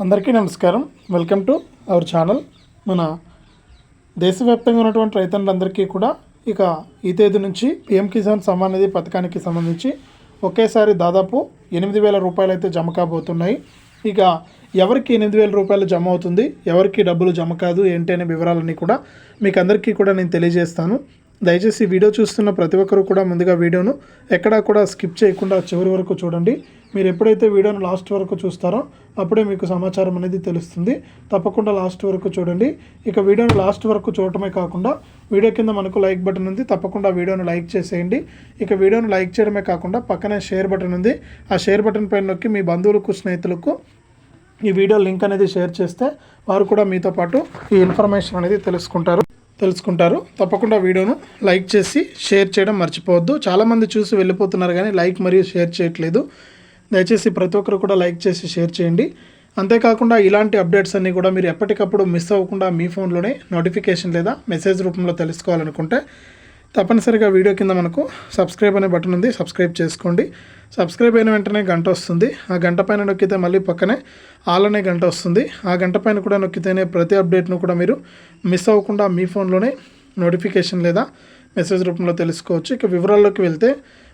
అందరికీ నమస్కారం. Welcome to our channel. మన దేశవ్యాప్తంగా ఉన్నటువంటి రైతన్నులందరికీ కూడా ఇక ఈ తేదీ నుంచి పీఎం కిసాన్ సమ్మాన్ నిధి పథకానికి సంబంధించి ఒకేసారి దాదాపు 8,000 రూపాయలు అయితే జమ కాబోతున్నాయి. ఇక ఎవరికి 8,000 రూపాయలు జమ అవుతుంది, ఎవరికి డబ్బులు జమ కాదు ఏంటి అనే వివరాలన్నీ కూడా మీకు అందరికీ కూడా నేను తెలియజేస్తాను. దయచేసి వీడియో చూస్తున్న ప్రతి ఒక్కరూ కూడా ముందుగా వీడియోను ఎక్కడా కూడా స్కిప్ చేయకుండా చివరి వరకు చూడండి. మీరు ఎప్పుడైతే వీడియోను లాస్ట్ వరకు చూస్తారో అప్పుడే మీకు సమాచారం అనేది తెలుస్తుంది. తప్పకుండా లాస్ట్ వరకు చూడండి. ఇక వీడియోను లాస్ట్ వరకు చూడటమే కాకుండా వీడియో కింద మనకు లైక్ బటన్ ఉంది, తప్పకుండా వీడియోను లైక్ చేసేయండి. ఇక వీడియోను లైక్ చేయడమే కాకుండా పక్కనే షేర్ బటన్ ఉంది, ఆ షేర్ బటన్ పైన నొక్కి మీ బంధువులకు స్నేహితులకు ఈ వీడియో లింక్ అనేది షేర్ చేస్తే వారు కూడా మీతో పాటు ఈ ఇన్ఫర్మేషన్ అనేది తెలుసుకుంటారు. తప్పకుండా వీడియోను లైక్ చేసి షేర్ చేయడం మర్చిపోవద్దు. చాలామంది చూసి వెళ్ళిపోతున్నారు కానీ లైక్ మరియు షేర్ చేయట్లేదు. దయచేసి ప్రతి ఒక్కరు కూడా లైక్ చేసి షేర్ చేయండి. అంతేకాకుండా ఇలాంటి అప్డేట్స్ అన్నీ కూడా మీరు ఎప్పటికప్పుడు మిస్ అవ్వకుండా మీ ఫోన్లోనే నోటిఫికేషన్ లేదా మెసేజ్ రూపంలో తెలుసుకోవాలనుకుంటే తప్పనిసరిగా వీడియో కింద మనకు సబ్స్క్రైబ్ అనే బటన్ ఉంది, సబ్స్క్రైబ్ చేసుకోండి. సబ్స్క్రైబ్ అయిన వెంటనే గంట వస్తుంది, ఆ గంట పైన నొక్కితే మళ్ళీ పక్కనే ఆల్ అనే గంట వస్తుంది. ఆ గంట పైన కూడా నొక్కితేనే ప్రతి అప్డేట్ను కూడా మీరు మిస్ అవ్వకుండా మీ ఫోన్లోనే నోటిఫికేషన్ లేదా మెసేజ్ రూపంలో తెలుసుకోవచ్చు. ఇక వివరాల్లోకి వెళ్తే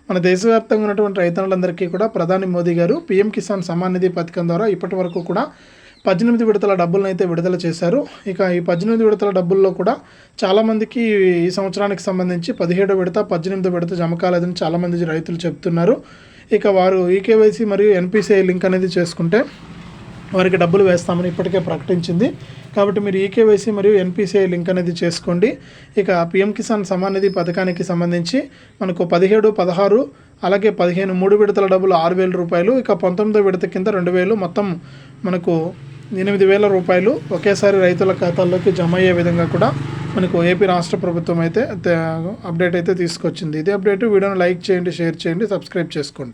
మన దేశవ్యాప్తంగా ఉన్నటువంటి రైతన్నులందరికీ కూడా ప్రధాని మోదీ గారు పీఎం కిసాన్ సమ్మాన్ నిధి పథకం ద్వారా ఇప్పటి వరకు కూడా 18 విడతల డబ్బులను అయితే విడుదల చేశారు. ఇక ఈ 18 విడతల డబ్బుల్లో కూడా చాలామందికి ఈ సంవత్సరానికి సంబంధించి 17వ విడత 18వ విడత జమ కాలేదని చాలామంది రైతులు చెప్తున్నారు. ఇక వారు ఈకేవైసీ మరియు ఎన్పిసిఐ లింక్ అనేది చేసుకుంటే వారికి డబ్బులు వేస్తామని ఇప్పటికే ప్రకటించింది. కాబట్టి మీరు ఈకేవైసీ మరియు ఎన్పిసిఐ లింక్ అనేది చేసుకోండి. ఇక పీఎం కిసాన్ సమ్మాన్ నిధి పథకానికి సంబంధించి మనకు 17, 16 అలాగే 15 3 విడతల డబ్బులు 6,000 రూపాయలు, ఇక 19వ విడత కింద 2,000 మొత్తం మనకు 8,000 రూపాయలు ఒకేసారి రైతుల ఖాతాల్లోకి జమ అయ్యే విధంగా కూడా మనకు ఏపీ రాష్ట్ర ప్రభుత్వం అయితే అప్డేట్ అయితే తీసుకొచ్చింది. ఇదే అప్డేట్. వీడియోను లైక్ చేయండి, షేర్ చేయండి, సబ్స్క్రైబ్ చేసుకోండి.